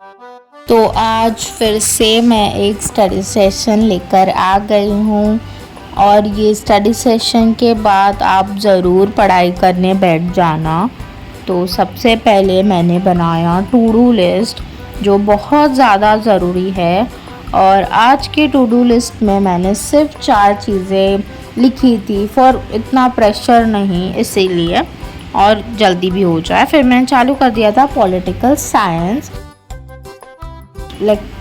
तो आज फिर से मैं एक स्टडी सेशन लेकर आ गई हूँ और ये स्टडी सेशन के बाद आप ज़रूर पढ़ाई करने बैठ जाना। तो सबसे पहले मैंने बनाया टू डू लिस्ट जो बहुत ज़्यादा ज़रूरी है और आज के टू डू लिस्ट में मैंने सिर्फ 4 चीज़ें लिखी थी फॉर इतना प्रेशर नहीं इसीलिए और जल्दी भी हो जाए। फिर मैंने चालू कर दिया था पॉलिटिकल साइंस।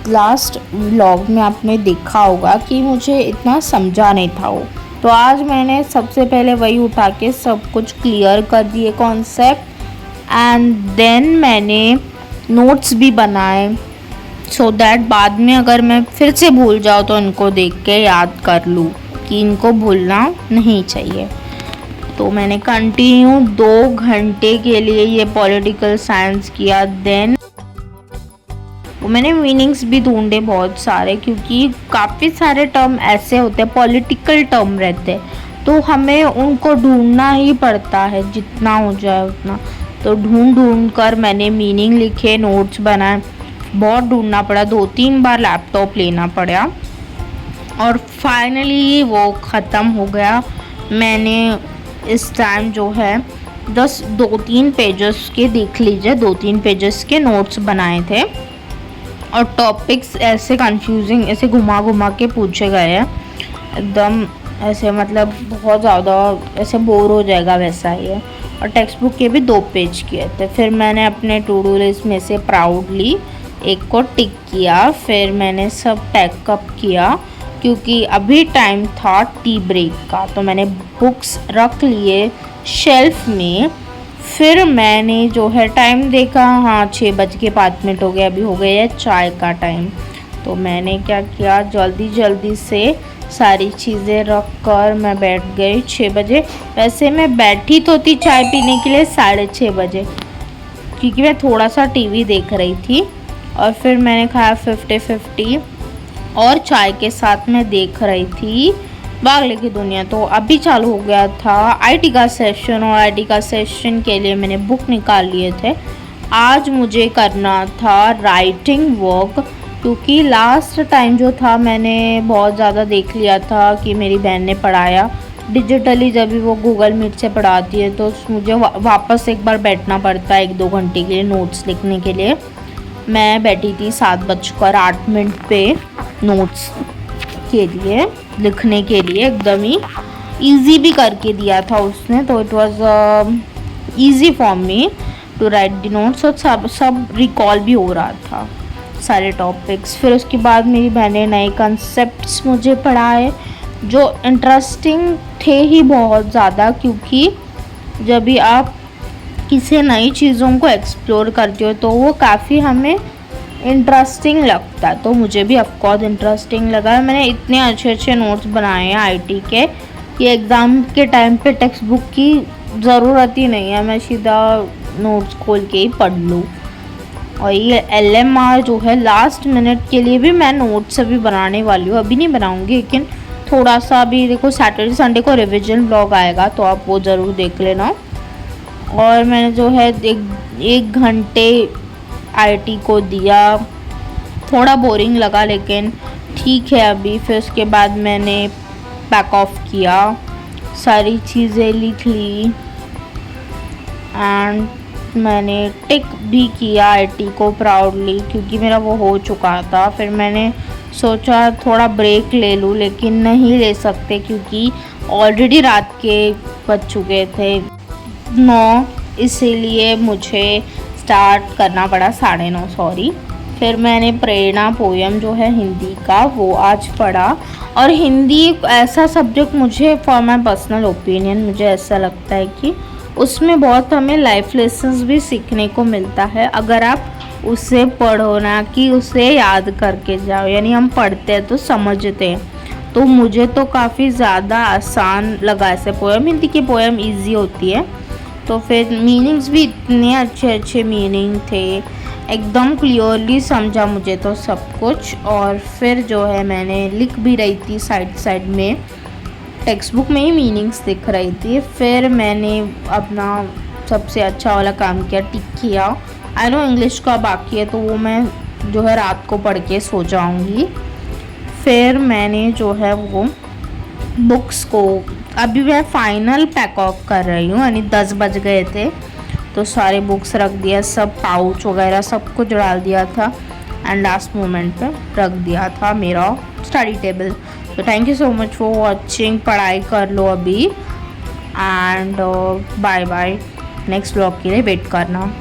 लास्ट व्लॉग में आपने देखा होगा कि मुझे इतना समझा नहीं था वो, तो आज मैंने सबसे पहले वही उठा के सब कुछ क्लियर कर दिए कॉन्सेप्ट एंड देन मैंने नोट्स भी बनाए सो दैट बाद में अगर मैं फिर से भूल जाऊँ तो इनको देख के याद कर लूँ कि इनको भूलना नहीं चाहिए। तो मैंने कंटिन्यू 2 घंटे के लिए ये पॉलिटिकल साइंस किया। देन मैंने मीनिंग्स भी ढूंढे बहुत सारे क्योंकि काफ़ी सारे टर्म ऐसे होते हैं, पॉलिटिकल टर्म रहते हैं, तो हमें उनको ढूंढना ही पड़ता है जितना हो जाए उतना। तो ढूंढ कर मैंने मीनिंग लिखे, नोट्स बनाए, बहुत ढूंढना पड़ा, 2-3 बार लैपटॉप लेना पड़ा और फाइनली वो ख़त्म हो गया। मैंने इस टाइम जो है 2-3 पेजेस के देख लीजिए, 2-3 पेजेस के नोट्स बनाए थे और टॉपिक्स ऐसे कंफ्यूजिंग ऐसे घुमा घुमा के पूछे गए हैं एकदम ऐसे, मतलब बहुत ज़्यादा ऐसे बोर हो जाएगा वैसा ही है। और टेक्स्ट बुक के भी 2 पेज किए थे। फिर मैंने अपने टू डू लिस्ट में से प्राउडली एक को टिक किया। फिर मैंने सब पैकअप किया क्योंकि अभी टाइम था टी ब्रेक का, तो मैंने बुक्स रख लिए शेल्फ में। फिर मैंने जो है टाइम देखा, हाँ 6:05 हो गए, अभी हो गए है चाय का टाइम। तो मैंने क्या किया, जल्दी जल्दी से सारी चीज़ें रख कर मैं बैठ गई 6 बजे। वैसे मैं बैठी तो थी चाय पीने के लिए 6:30 बजे क्योंकि मैं थोड़ा सा टीवी देख रही थी और फिर मैंने खाया 50-50 और चाय के साथ मैं देख रही थी बागले की दुनिया। तो अभी चालू हो गया था आईटी का सेशन और आईटी का सेशन के लिए मैंने बुक निकाल लिए थे। आज मुझे करना था राइटिंग वर्क क्योंकि लास्ट टाइम जो था मैंने बहुत ज़्यादा देख लिया था कि मेरी बहन ने पढ़ाया डिजिटली, जब भी वो गूगल मीट से पढ़ाती है तो मुझे वापस एक बार बैठना पड़ता है 1-2 घंटे के लिए नोट्स लिखने के लिए। मैं बैठी थी 7:08 पे नोट्स के लिए लिखने के लिए, एकदम ही इजी भी करके दिया था उसने, तो it was easy for me to write the notes और सब रिकॉल भी हो रहा था सारे टॉपिक्स। फिर उसके बाद मेरी बहन ने नए कंसेप्ट्स मुझे पढ़ाए जो इंटरेस्टिंग थे ही बहुत ज़्यादा, क्योंकि जब भी आप किसी नई चीज़ों को एक्सप्लोर करते हो तो वो काफ़ी हमें इंटरेस्टिंग लगता है। तो मुझे भी ऑफकोर्स इंटरेस्टिंग लगा। मैंने इतने अच्छे अच्छे नोट्स बनाए हैं आईटी के कि एग्ज़ाम के टाइम पे टेक्स्ट बुक की ज़रूरत ही नहीं है, मैं सीधा नोट्स खोल के ही पढ़ लूँ। और ये एलएमआर जो है लास्ट मिनट के लिए भी मैं नोट्स अभी बनाने वाली हूँ, अभी नहीं बनाऊँगी लेकिन थोड़ा सा अभी देखो सैटरडे संडे को रिविजन ब्लॉग आएगा तो आप वो ज़रूर देख लेना। और मैंने जो है 1 घंटे आईटी को दिया, थोड़ा बोरिंग लगा लेकिन ठीक है अभी। फिर उसके बाद मैंने बैक ऑफ किया, सारी चीज़ें लिख ली एंड मैंने टिक भी किया आईटी को प्राउडली क्योंकि मेरा वो हो चुका था। फिर मैंने सोचा थोड़ा ब्रेक ले लूँ लेकिन नहीं ले सकते क्योंकि ऑलरेडी रात के बज चुके थे 9, इसीलिए मुझे स्टार्ट करना पड़ा 9:30 सॉरी। फिर मैंने प्रेरणा पोयम जो है हिंदी का वो आज पढ़ा। और हिंदी एक ऐसा सब्जेक्ट मुझे फॉर माई पर्सनल ओपिनियन मुझे ऐसा लगता है कि उसमें बहुत हमें लाइफ लेसन्स भी सीखने को मिलता है अगर आप उसे पढ़ो, ना कि उसे याद करके जाओ। यानी हम पढ़ते हैं तो समझते हैं, तो मुझे तो काफ़ी ज़्यादा आसान लगा ऐसे पोयम। हिंदी की पोयम ईजी होती है तो फिर मीनिंग्स भी इतने अच्छे अच्छे मीनिंग थे, एकदम क्लियरली समझा मुझे तो सब कुछ। और फिर जो है मैंने लिख भी रही थी साइड में, टेक्स्ट बुक में ही मीनिंग्स दिख रही थी। फिर मैंने अपना सबसे अच्छा वाला काम किया, टिक किया। आई नो इंग्लिश का बाकी है तो वो मैं जो है रात को पढ़ के सो जाऊंगी। फिर मैंने जो है वो बुक्स को अभी मैं फाइनल पैक ऑफ कर रही हूँ, यानी 10 बज गए थे तो सारे बुक्स रख दिया, सब पाउच वगैरह सब कुछ डाल दिया था एंड लास्ट मोमेंट पे रख दिया था मेरा स्टडी टेबल। तो thank you so much for watching. पढ़ाई कर लो अभी and bye bye. Next blog के लिए वेट करना।